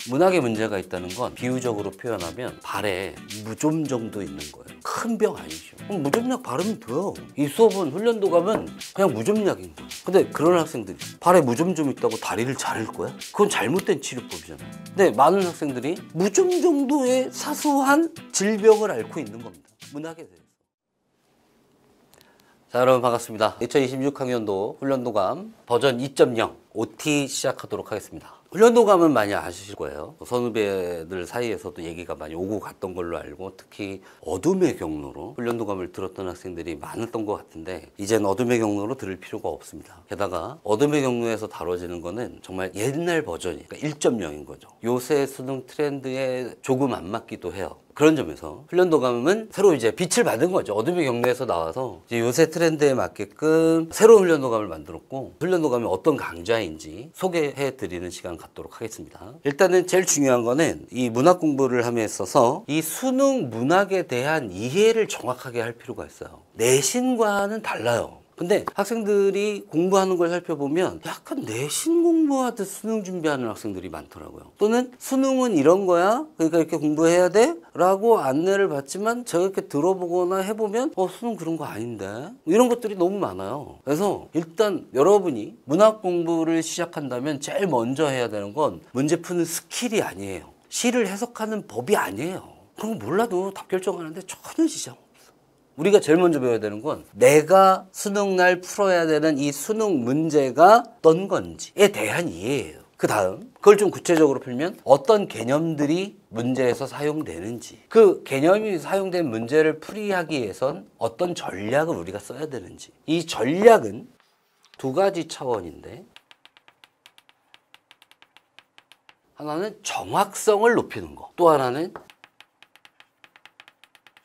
문학에 문제가 있다는 건 비유적으로 표현하면 발에 무좀 정도 있는 거예요. 큰 병 아니죠. 그럼 무좀약 바르면 돼요. 이 수업은 훈련도 가면 그냥 무좀약인 거야. 근데 그런 학생들이 발에 무좀 좀 있다고 다리를 자를 거야? 그건 잘못된 치료법이잖아요. 근데 많은 학생들이 무좀 정도의 사소한 질병을 앓고 있는 겁니다. 문학에 대해서. 자, 여러분 반갑습니다. 2026학년도 훈련도감 버전 2.0 OT 시작하도록 하겠습니다. 훈련도감은 많이 아실 거예요. 선후배들 사이에서도 얘기가 많이 오고 갔던 걸로 알고, 특히 어둠의 경로로 훈련도감을 들었던 학생들이 많았던 것 같은데, 이젠 어둠의 경로로 들을 필요가 없습니다. 게다가 어둠의 경로에서 다뤄지는 거는 정말 옛날 버전이니까 1.0인 거죠. 요새 수능 트렌드에 조금 안 맞기도 해요. 그런 점에서 훈련도감은 새로 이제 빛을 받은 거죠. 어둠의 경로에서 나와서 이제 요새 트렌드에 맞게끔 새로운 훈련도감을 만들었고, 훈련도감이 어떤 강좌인지 소개해 드리는 시간 갖도록 하겠습니다. 일단은 제일 중요한 거는 이 문학 공부를 함에 있어서 이 수능 문학에 대한 이해를 정확하게 할 필요가 있어요. 내신과는 달라요. 근데 학생들이 공부하는 걸 살펴보면 약간 내신 공부하듯 수능 준비하는 학생들이 많더라고요. 또는 수능은 이런 거야, 그러니까 이렇게 공부해야 돼? 라고 안내를 받지만 제가 이렇게 들어보거나 해보면 수능 그런 거 아닌데? 이런 것들이 너무 많아요. 그래서 일단 여러분이 문학 공부를 시작한다면 제일 먼저 해야 되는 건 문제 푸는 스킬이 아니에요. 시를 해석하는 법이 아니에요. 그런 거 몰라도 답 결정하는데 전혀 지장. 우리가 제일 먼저 배워야 되는 건 내가 수능날 풀어야 되는 이 수능 문제가 어떤 건지에 대한 이해예요. 그 다음 그걸 좀 구체적으로 풀면 어떤 개념들이 문제에서 사용되는지, 그 개념이 사용된 문제를 풀이하기 위해선 어떤 전략을 우리가 써야 되는지. 이 전략은 두 가지 차원인데, 하나는 정확성을 높이는 거, 또 하나는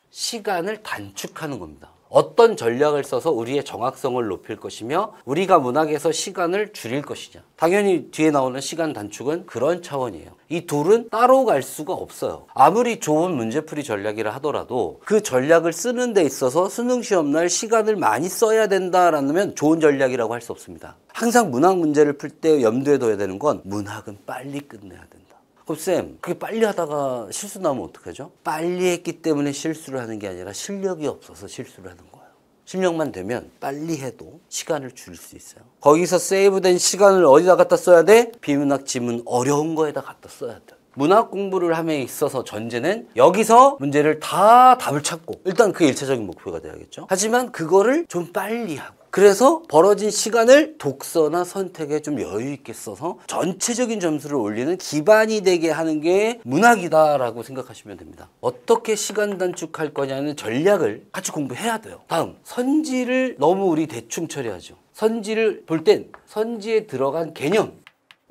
시간을 단축하는 겁니다. 어떤 전략을 써서 우리의 정확성을 높일 것이며 우리가 문학에서 시간을 줄일 것이냐. 당연히 뒤에 나오는 시간 단축은 그런 차원이에요. 이 둘은 따로 갈 수가 없어요. 아무리 좋은 문제풀이 전략이라 하더라도 그 전략을 쓰는 데 있어서 수능시험날 시간을 많이 써야 된다라면 좋은 전략이라고 할 수 없습니다. 항상 문학 문제를 풀 때 염두에 둬야 되는 건 문학은 빨리 끝내야 된다. 그럼 쌤, 그게 빨리 하다가 실수 나면 어떡하죠? 빨리 했기 때문에 실수를 하는 게 아니라 실력이 없어서 실수를 하는 거예요. 실력만 되면 빨리 해도 시간을 줄일 수 있어요. 거기서 세이브된 시간을 어디다 갖다 써야 돼? 비문학 지문 어려운 거에다 갖다 써야 돼. 문학 공부를 함에 있어서 전제는 여기서 문제를 다 답을 찾고, 일단 그게 1차적인 목표가 돼야겠죠. 하지만 그거를 좀 빨리 하고, 그래서 벌어진 시간을 독서나 선택에 좀 여유 있게 써서 전체적인 점수를 올리는 기반이 되게 하는 게 문학이다라고 생각하시면 됩니다. 어떻게 시간 단축할 거냐는 전략을 같이 공부해야 돼요. 다음, 선지를 너무 우리 대충 처리하죠. 선지를 볼 땐 선지에 들어간 개념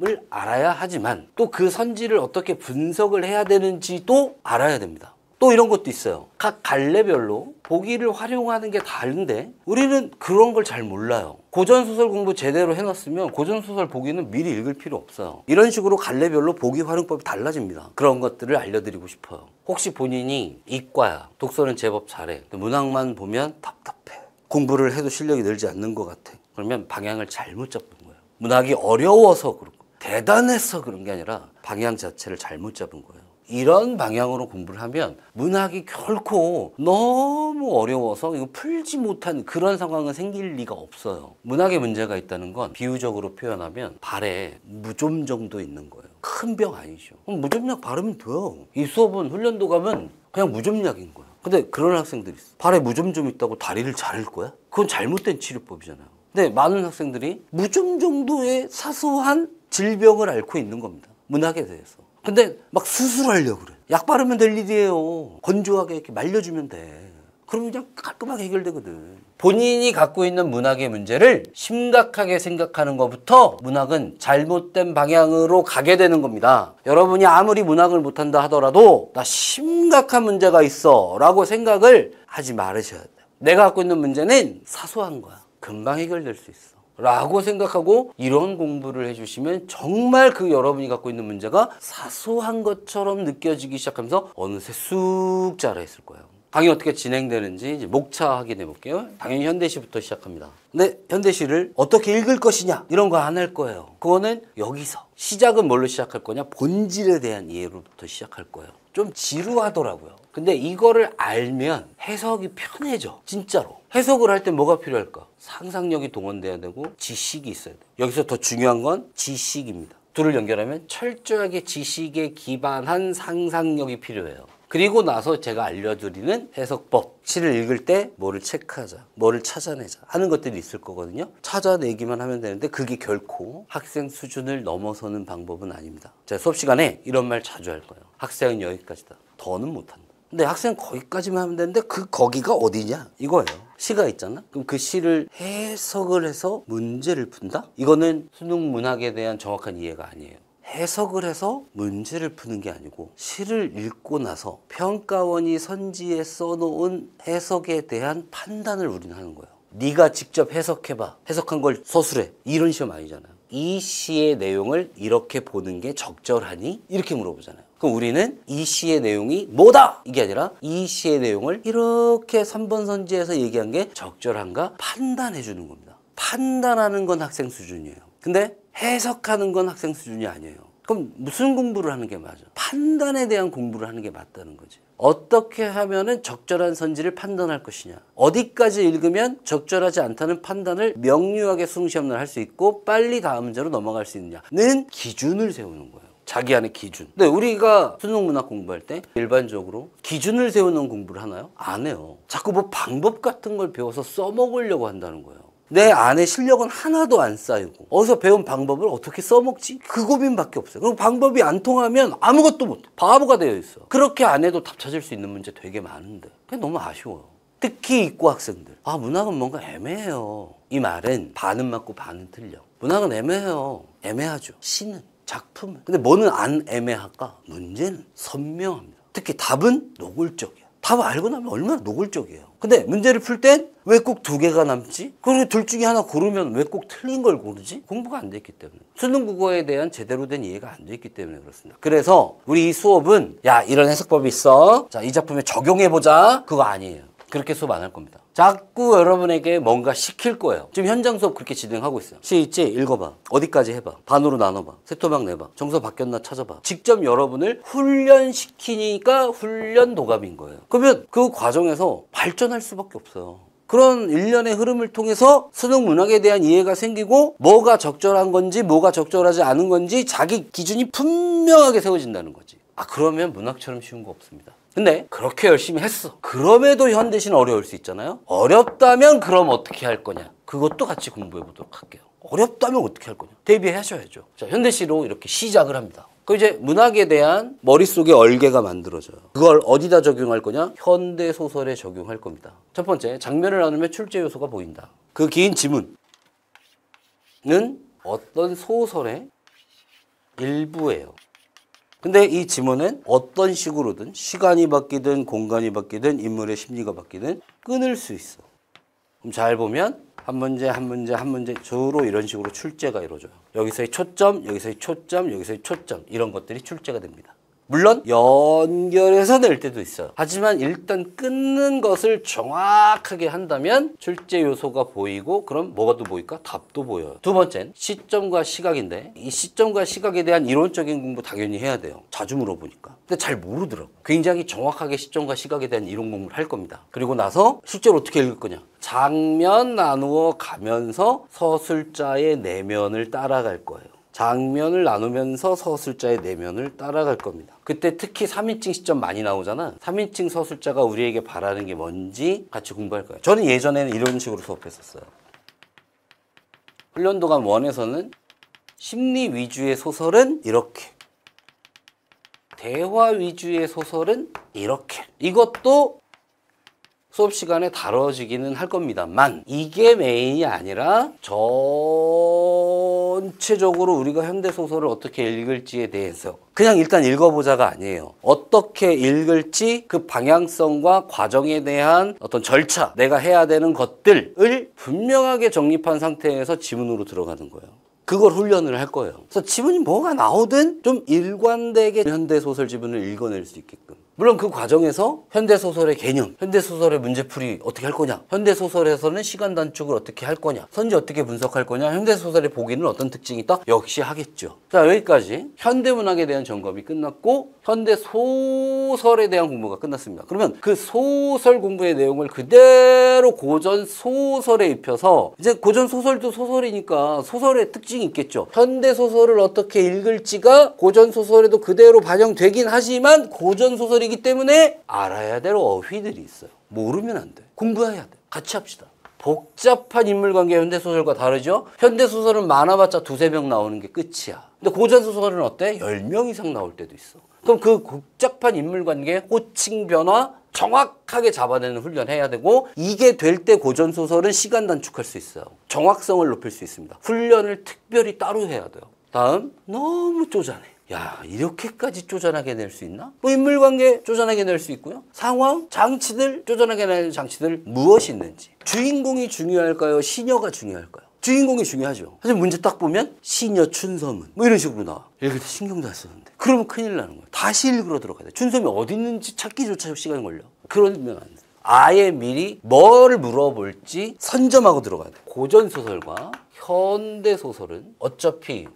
을 알아야 하지만 또 그 선지를 어떻게 분석을 해야 되는지도 알아야 됩니다. 또 이런 것도 있어요. 각 갈래별로 보기를 활용하는 게 다른데 우리는 그런 걸 잘 몰라요. 고전소설 공부 제대로 해놨으면 고전소설 보기는 미리 읽을 필요 없어요. 이런 식으로 갈래별로 보기 활용법이 달라집니다. 그런 것들을 알려드리고 싶어요. 혹시 본인이 이과야, 독서는 제법 잘해, 문학만 보면 답답해, 공부를 해도 실력이 늘지 않는 것 같아, 그러면 방향을 잘못 잡은 거예요. 문학이 어려워서 그런 거, 대단해서 그런 게 아니라 방향 자체를 잘못 잡은 거예요. 이런 방향으로 공부를 하면 문학이 결코 너무 어려워서 이거 풀지 못한 그런 상황은 생길 리가 없어요. 문학에 문제가 있다는 건 비유적으로 표현하면 발에 무좀 정도 있는 거예요. 큰 병 아니죠. 그럼 무좀약 바르면 돼요. 이 수업은 훈련도감은 그냥 무좀약인 거예요. 근데 그런 학생들이 있어. 발에 무좀 좀 있다고 다리를 자를 거야? 그건 잘못된 치료법이잖아요. 근데 많은 학생들이 무좀 정도의 사소한 질병을 앓고 있는 겁니다. 문학에 대해서. 근데 막 수술하려고 그래. 약 바르면 될 일이에요. 건조하게 이렇게 말려주면 돼. 그러면 그냥 깔끔하게 해결되거든. 본인이 갖고 있는 문학의 문제를 심각하게 생각하는 것부터 문학은 잘못된 방향으로 가게 되는 겁니다. 여러분이 아무리 문학을 못한다 하더라도 나 심각한 문제가 있어 라고 생각을 하지 말으셔야 돼요. 내가 갖고 있는 문제는 사소한 거야. 금방 해결될 수 있어 라고 생각하고 이런 공부를 해주시면 정말 그 여러분이 갖고 있는 문제가 사소한 것처럼 느껴지기 시작하면서 어느새 쑥 자라 있을 거예요. 강의 어떻게 진행되는지 이제 목차 확인해 볼게요. 당연히 현대시부터 시작합니다. 근데 현대시를 어떻게 읽을 것이냐 이런 거 안 할 거예요. 그거는 여기서 시작은 뭘로 시작할 거냐? 본질에 대한 이해로부터 시작할 거예요. 좀 지루하더라고요. 근데 이거를 알면 해석이 편해져. 진짜로. 해석을 할 때 뭐가 필요할까? 상상력이 동원돼야 되고 지식이 있어야 돼. 여기서 더 중요한 건 지식입니다. 둘을 연결하면 철저하게 지식에 기반한 상상력이 필요해요. 그리고 나서 제가 알려드리는 해석법. 시를 읽을 때 뭐를 체크하자, 뭐를 찾아내자 하는 것들이 있을 거거든요. 찾아내기만 하면 되는데 그게 결코 학생 수준을 넘어서는 방법은 아닙니다. 제가 수업 시간에 이런 말 자주 할 거예요. 학생은 여기까지다. 더는 못한다. 근데 학생 거기까지만 하면 되는데 거기가 어디냐? 이거예요. 시가 있잖아? 그럼 그 시를 해석을 해서 문제를 푼다? 이거는 수능 문학에 대한 정확한 이해가 아니에요. 해석을 해서 문제를 푸는 게 아니고 시를 읽고 나서 평가원이 선지에 써놓은 해석에 대한 판단을 우리는 하는 거예요. 네가 직접 해석해봐. 해석한 걸 서술해. 이런 시험 아니잖아요. 이 시의 내용을 이렇게 보는 게 적절하니? 이렇게 물어보잖아요. 그럼 우리는 이 시의 내용이 뭐다! 이게 아니라 이 시의 내용을 이렇게 3번 선지에서 얘기한 게 적절한가 판단해 주는 겁니다. 판단하는 건 학생 수준이에요. 근데 해석하는 건 학생 수준이 아니에요. 그럼 무슨 공부를 하는 게 맞아? 판단에 대한 공부를 하는 게 맞다는 거지. 어떻게 하면은 적절한 선지를 판단할 것이냐. 어디까지 읽으면 적절하지 않다는 판단을 명료하게 수능시험날 할 수 있고 빨리 다음 문제로 넘어갈 수 있느냐는 기준을 세우는 거예요. 자기 안의 기준. 근데 우리가 수능문학 공부할 때 일반적으로 기준을 세우는 공부를 하나요? 안 해요. 자꾸 뭐 방법 같은 걸 배워서 써먹으려고 한다는 거예요. 내 안에 실력은 하나도 안 쌓이고 어디서 배운 방법을 어떻게 써먹지? 그 고민밖에 없어요. 그리고 방법이 안 통하면 아무것도 못해. 바보가 되어 있어. 그렇게 안 해도 답 찾을 수 있는 문제 되게 많은데 그게 너무 아쉬워요. 특히 이과 학생들. 아, 문학은 뭔가 애매해요. 이 말은 반은 맞고 반은 틀려. 문학은 애매해요. 애매하죠. 시는, 작품은. 근데 뭐는 안 애매할까? 문제는 선명합니다. 특히 답은 노골적이야. 답 알고 나면 얼마나 노골적이에요. 근데 문제를 풀 땐 왜 꼭 두 개가 남지? 그리고 둘 중에 하나 고르면 왜 꼭 틀린 걸 고르지? 공부가 안 돼 있기 때문에. 수능 국어에 대한 제대로 된 이해가 안 돼 있기 때문에 그렇습니다. 그래서 우리 이 수업은 야, 이런 해석법이 있어. 자, 이 작품에 적용해보자. 그거 아니에요. 그렇게 수업 안 할 겁니다. 자꾸 여러분에게 뭔가 시킬 거예요. 지금 현장 수업 그렇게 진행하고 있어요. 시 있지? 읽어봐. 어디까지 해봐. 반으로 나눠봐. 세 토막 내봐. 정서 바뀌었나 찾아봐. 직접 여러분을 훈련시키니까 훈련 도감인 거예요. 그러면 그 과정에서 발전할 수밖에 없어요. 그런 일련의 흐름을 통해서 수능 문학에 대한 이해가 생기고 뭐가 적절한 건지 뭐가 적절하지 않은 건지 자기 기준이 분명하게 세워진다는 거지. 아, 그러면 문학처럼 쉬운 거 없습니다. 근데 그렇게 열심히 했어. 그럼에도 현대시는 어려울 수 있잖아요. 어렵다면 그럼 어떻게 할 거냐. 그것도 같이 공부해 보도록 할게요. 어렵다면 어떻게 할 거냐. 대비하셔야죠. 자, 현대시로 이렇게 시작을 합니다. 그 이제 문학에 대한 머릿속에 얼개가 만들어져요. 그걸 어디다 적용할 거냐? 현대소설에 적용할 겁니다. 첫 번째, 장면을 나누면 출제 요소가 보인다. 그 긴 지문은 어떤 소설의 일부예요. 근데 이 지문은 어떤 식으로든 시간이 바뀌든 공간이 바뀌든 인물의 심리가 바뀌든 끊을 수 있어. 그럼 잘 보면 한 문제 한 문제 한 문제 주로 이런 식으로 출제가 이루어져요. 여기서의 초점, 여기서의 초점, 여기서의 초점 이런 것들이 출제가 됩니다. 물론 연결해서 낼 때도 있어요. 하지만 일단 끊는 것을 정확하게 한다면 출제 요소가 보이고 그럼 뭐가 또 보일까? 답도 보여요. 두 번째는 시점과 시각인데 이 시점과 시각에 대한 이론적인 공부 당연히 해야 돼요. 자주 물어보니까. 근데 잘 모르더라고. 굉장히 정확하게 시점과 시각에 대한 이론 공부를 할 겁니다. 그리고 나서 실제로 어떻게 읽을 거냐? 장면 나누어 가면서 서술자의 내면을 따라갈 거예요. 장면을 나누면서 서술자의 내면을 따라갈 겁니다. 그때 특히 3인칭 시점 많이 나오잖아. 3인칭 서술자가 우리에게 바라는 게 뭔지 같이 공부할 거예요. 저는 예전에는 이런 식으로 수업했었어요. 훈련도감 1에서는 심리 위주의 소설은 이렇게, 대화 위주의 소설은 이렇게. 이것도 수업 시간에 다뤄지기는 할 겁니다만 이게 메인이 아니라 전체적으로 우리가 현대소설을 어떻게 읽을지에 대해서 그냥 일단 읽어보자가 아니에요. 어떻게 읽을지 그 방향성과 과정에 대한 어떤 절차, 내가 해야 되는 것들을 분명하게 정립한 상태에서 지문으로 들어가는 거예요. 그걸 훈련을 할 거예요. 그래서 지문이 뭐가 나오든 좀 일관되게 현대소설 지문을 읽어낼 수 있게끔. 물론 그 과정에서 현대소설의 개념, 현대소설의 문제풀이 어떻게 할 거냐, 현대소설에서는 시간 단축을 어떻게 할 거냐, 선지 어떻게 분석할 거냐, 현대소설의 보기는 어떤 특징이 있다? 역시 하겠죠. 자, 여기까지 현대문학에 대한 점검이 끝났고 현대소설에 대한 공부가 끝났습니다. 그러면 그 소설 공부의 내용을 그대로 고전소설에 입혀서 이제 고전소설도 소설이니까 소설의 특징이 있겠죠. 현대소설을 어떻게 읽을지가 고전소설에도 그대로 반영되긴 하지만 고전소설이기 때문에 알아야 될 어휘들이 있어요. 모르면 안 돼. 공부해야 돼. 같이 합시다. 복잡한 인물관계 현대소설과 다르죠? 현대소설은 많아봤자 두세 명 나오는 게 끝이야. 근데 고전소설은 어때? 10명 이상 나올 때도 있어. 그럼 그 복잡한 인물관계 호칭 변화 정확하게 잡아내는 훈련 해야 되고 이게 될 때 고전소설은 시간 단축할 수 있어요. 정확성을 높일 수 있습니다. 훈련을 특별히 따로 해야 돼요. 다음, 너무 쪼잔해. 야, 이렇게까지 쪼잔하게 낼 수 있나? 뭐 인물관계 쪼잔하게 낼 수 있고요. 상황, 장치들, 쪼잔하게 내는 장치들 무엇이 있는지. 주인공이 중요할까요? 시녀가 중요할까요? 주인공이 중요하죠. 사실 문제 딱 보면 시녀 춘섬은 뭐 이런 식으로 나와. 읽을 때 신경도 안 썼는데. 그러면 큰일 나는 거야. 다시 읽으러 들어가야 돼. 춘섬이 어디 있는지 찾기조차 시간이 걸려. 그러면 안 돼. 아예 미리 뭐를 물어볼지 선점하고 들어가야 돼. 고전소설과 현대소설은 어차피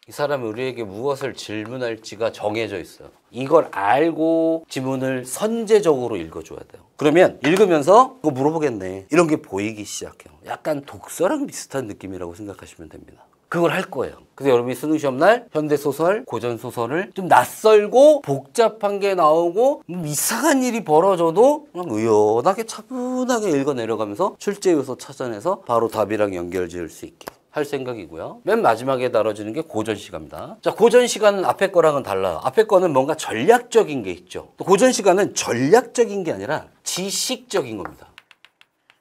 이 사람이 우리에게 무엇을 질문할지가 정해져 있어요. 이걸 알고 지문을 선제적으로 읽어줘야 돼요. 그러면 읽으면서 이거 물어보겠네. 이런 게 보이기 시작해요. 약간 독서랑 비슷한 느낌이라고 생각하시면 됩니다. 그걸 할 거예요. 그래서 여러분이 수능 시험 날 현대소설, 고전소설을 좀 낯설고 복잡한 게 나오고 이상한 일이 벌어져도 그냥 의연하게 차분하게 읽어 내려가면서 출제 요소 찾아내서 바로 답이랑 연결 지을 수 있게 할 생각이고요. 맨 마지막에 다뤄지는 게 고전시가입니다. 자, 고전시가는 앞에 거랑은 달라요. 앞에 거는 뭔가 전략적인 게 있죠. 또 고전시가는 전략적인 게 아니라 지식적인 겁니다.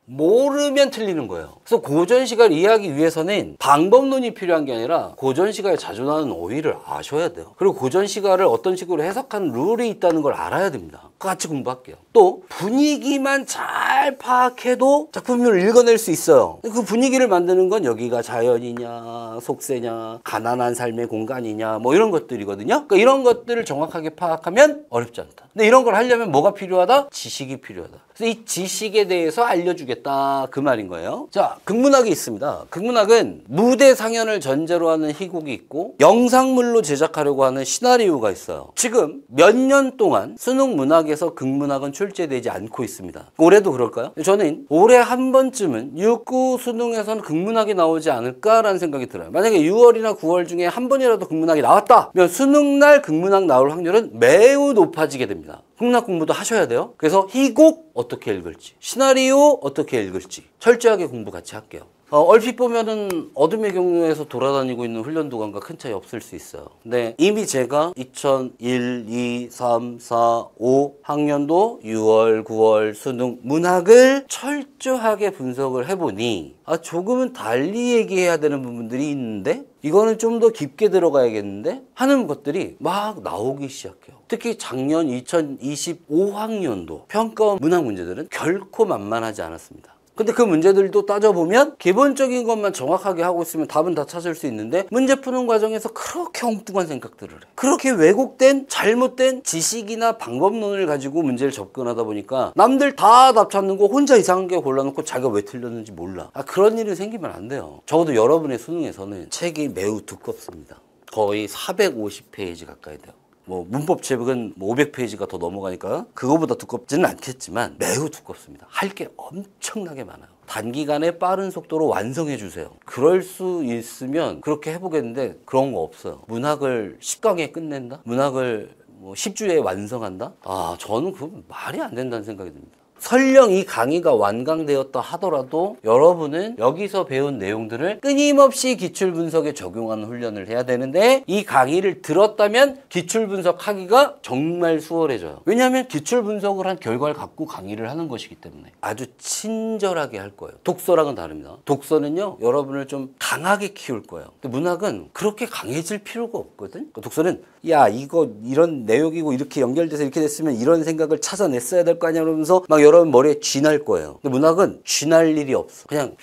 모르면 틀리는 거예요. 그래서 고전시가를 이해하기 위해서는 방법론이 필요한 게 아니라 고전시가에 자주 나오는 어휘를 아셔야 돼요. 그리고 고전시가를 어떤 식으로 해석하는 룰이 있다는 걸 알아야 됩니다. 같이 공부할게요. 또 분위기만 잘 파악해도 작품을 읽어낼 수 있어요. 그 분위기를 만드는 건 여기가 자연이냐 속세냐 가난한 삶의 공간이냐 뭐 이런 것들이거든요. 그러니까 이런 것들을 정확하게 파악하면 어렵지 않다. 근데 이런 걸 하려면 뭐가 필요하다? 지식이 필요하다. 그래서 이 지식에 대해서 알려주겠다 그 말인 거예요. 자, 극문학이 있습니다. 극문학은 무대 상연을 전제로 하는 희곡이 있고 영상물로 제작하려고 하는 시나리오가 있어요. 지금 몇 년 동안 수능 문학에서 극문학은 출제되지 않고 있습니다. 올해도 그럴까요? 저는 올해 한 번쯤은 6구 수능에서는 극문학이 나오지 않을까라는 생각이 들어요. 만약에 6월이나 9월 중에 한 번이라도 극문학이 나왔다 면 수능날 극문학 나올 확률은 매우 높아지게 됩니다. 극문학 공부도 하셔야 돼요. 그래서 희곡 어떻게 읽을지, 시나리오 어떻게 읽을지 철저하게 공부 같이 할게요. 얼핏 보면은 어둠의 경로에서 돌아다니고 있는 훈련도감과 큰 차이 없을 수 있어요. 근데 이미 제가 2001, 2, 3, 4, 5 학년도 6월, 9월 수능 문학을 철저하게 분석을 해보니 조금은 달리 얘기해야 되는 부분들이 있는데 이거는 좀 더 깊게 들어가야겠는데 하는 것들이 막 나오기 시작해요. 특히 작년 2025학년도 평가원 문학 문제들은 결코 만만하지 않았습니다. 근데 그 문제들도 따져보면 기본적인 것만 정확하게 하고 있으면 답은 다 찾을 수 있는데 문제 푸는 과정에서 그렇게 엉뚱한 생각들을 해. 그렇게 왜곡된 잘못된 지식이나 방법론을 가지고 문제를 접근하다 보니까 남들 다 답 찾는 거 혼자 이상한 게 골라놓고 자기가 왜 틀렸는지 몰라. 그런 일이 생기면 안 돼요. 적어도 여러분의 수능에서는 책이 매우 두껍습니다. 거의 450페이지 가까이 돼요. 뭐 문법책은 500페이지가 더 넘어가니까 그거보다 두껍지는 않겠지만 매우 두껍습니다. 할 게 엄청나게 많아요. 단기간에 빠른 속도로 완성해 주세요. 그럴 수 있으면 그렇게 해보겠는데 그런 거 없어요. 문학을 10강에 끝낸다? 문학을 뭐 10주에 완성한다? 저는 그건 말이 안 된다는 생각이 듭니다. 설령 이 강의가 완강되었다 하더라도 여러분은 여기서 배운 내용들을 끊임없이 기출분석에 적용하는 훈련을 해야 되는데 이 강의를 들었다면 기출분석하기가 정말 수월해져요. 왜냐하면 기출분석을 한 결과를 갖고 강의를 하는 것이기 때문에 아주 친절하게 할 거예요. 독서랑은 다릅니다. 독서는요 여러분을 좀 강하게 키울 거예요. 근데 문학은 그렇게 강해질 필요가 없거든. 독서는 야 이거 이런 내용이고 이렇게 연결돼서 이렇게 됐으면 이런 생각을 찾아냈어야 될 거 아니야 그러면서 막 여러분 머리에 쥐날 거예요. 근데 문학은 쥐날 일이 없어. 그냥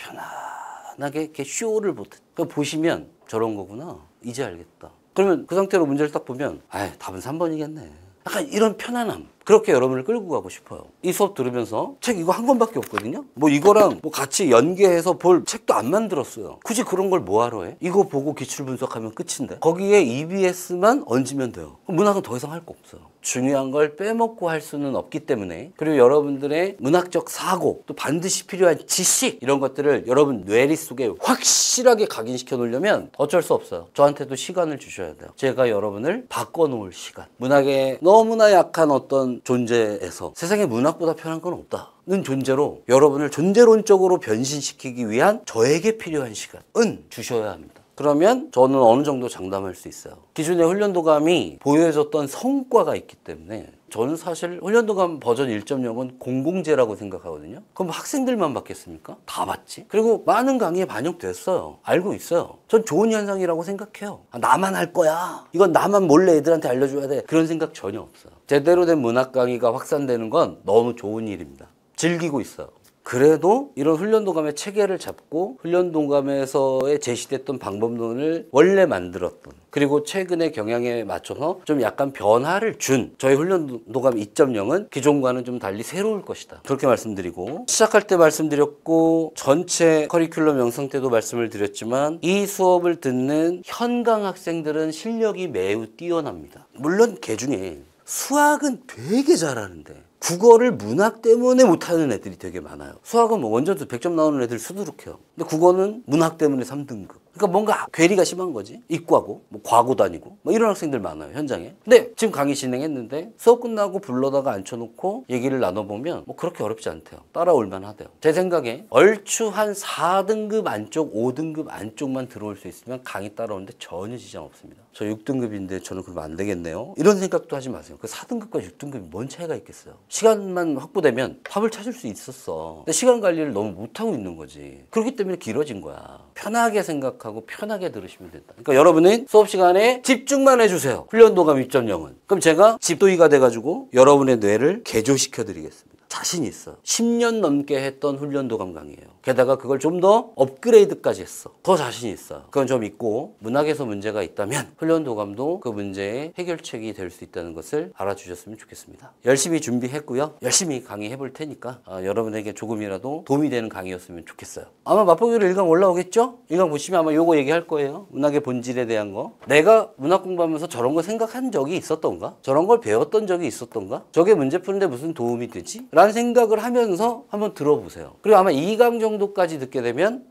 편안하게 이렇게 쇼를 보듯. 보시면 저런 거구나. 이제 알겠다. 그러면 그 상태로 문제를 딱 보면 답은 3번이겠네. 약간 이런 편안함, 그렇게 여러분을 끌고 가고 싶어요. 이 수업 들으면서 책 이거 한 권밖에 없거든요. 뭐 이거랑 뭐 같이 연계해서 볼 책도 안 만들었어요. 굳이 그런 걸 뭐하러 해? 이거 보고 기출 분석하면 끝인데. 거기에 EBS만 얹으면 돼요. 문학은 더 이상 할 거 없어요. 중요한 걸 빼먹고 할 수는 없기 때문에, 그리고 여러분들의 문학적 사고, 또 반드시 필요한 지식, 이런 것들을 여러분 뇌리 속에 확실하게 각인시켜 놓으려면 어쩔 수 없어요. 저한테도 시간을 주셔야 돼요. 제가 여러분을 바꿔놓을 시간. 문학에 너무나 약한 어떤 존재에서 세상에 문학보다 편한 건 없다는 존재로 여러분을 존재론적으로 변신시키기 위한 저에게 필요한 시간은 주셔야 합니다. 그러면 저는 어느 정도 장담할 수 있어요. 기존의 훈련도감이 보여줬던 성과가 있기 때문에 저는 사실 훈련도감 버전 1.0은 공공재라고 생각하거든요. 그럼 학생들만 받겠습니까? 다 받지. 그리고 많은 강의에 반영됐어요. 알고 있어요. 전 좋은 현상이라고 생각해요. 나만 할 거야. 이건 나만 몰래 애들한테 알려줘야 돼. 그런 생각 전혀 없어요. 제대로 된 문학 강의가 확산되는 건 너무 좋은 일입니다. 즐기고 있어요. 그래도 이런 훈련도감의 체계를 잡고 훈련도감에서의 제시됐던 방법론을 원래 만들었던, 그리고 최근의 경향에 맞춰서 좀 약간 변화를 준 저희 훈련도감 2.0은 기존과는 좀 달리 새로울 것이다. 그렇게 말씀드리고, 시작할 때 말씀드렸고 전체 커리큘럼 영상 때도 말씀을 드렸지만 이 수업을 듣는 현강 학생들은 실력이 매우 뛰어납니다. 물론 그 중에 수학은 되게 잘하는데 국어를 문학 때문에 못하는 애들이 되게 많아요. 수학은 뭐 원전수 100점 나오는 애들 수두룩해요. 근데 국어는 문학 때문에 3등급. 그러니까 뭔가 괴리가 심한 거지. 이과고, 뭐 과고도 아니고, 뭐 이런 학생들 많아요, 현장에. 근데 지금 강의 진행했는데 수업 끝나고 불러다가 앉혀놓고 얘기를 나눠보면 뭐 그렇게 어렵지 않대요. 따라올만 하대요. 제 생각에 얼추 한 4등급 안쪽, 5등급 안쪽만 들어올 수 있으면 강의 따라오는데 전혀 지장 없습니다. 저 6등급인데 저는 그러면 안 되겠네요. 이런 생각도 하지 마세요. 그 4등급과 6등급이 뭔 차이가 있겠어요. 시간만 확보되면 답을 찾을 수 있었어. 근데 시간 관리를 너무 못하고 있는 거지. 그렇기 때문에 길어진 거야. 편하게 생각하고 편하게 들으시면 된다. 그러니까 여러분은 수업 시간에 집중만 해주세요. 훈련도감 2.0은. 그럼 제가 집도이가 돼가지고 여러분의 뇌를 개조시켜 드리겠습니다. 자신 있어. 10년 넘게 했던 훈련도감 강의예요. 게다가 그걸 좀 더 업그레이드까지 했어. 더 자신 있어. 그건 좀 있고, 문학에서 문제가 있다면 훈련도감도 그 문제의 해결책이 될 수 있다는 것을 알아주셨으면 좋겠습니다. 열심히 준비했고요. 열심히 강의해 볼 테니까 여러분에게 조금이라도 도움이 되는 강의였으면 좋겠어요. 아마 맛보기로 1강 올라오겠죠? 1강 보시면 아마 요거 얘기할 거예요. 문학의 본질에 대한 거. 내가 문학 공부하면서 저런 거 생각한 적이 있었던가? 저런 걸 배웠던 적이 있었던가? 저게 문제 푸는데 무슨 도움이 되지? 라는 생각을 하면서 한번 들어보세요. 그리고 아마 2강 정도까지 듣게 되면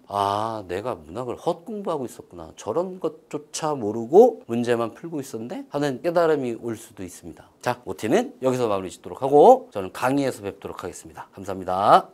내가 문학을 헛공부하고 있었구나. 저런 것조차 모르고 문제만 풀고 있었네? 하는 깨달음이 올 수도 있습니다. 자, OT는 여기서 마무리 짓도록 하고 저는 강의에서 뵙도록 하겠습니다. 감사합니다.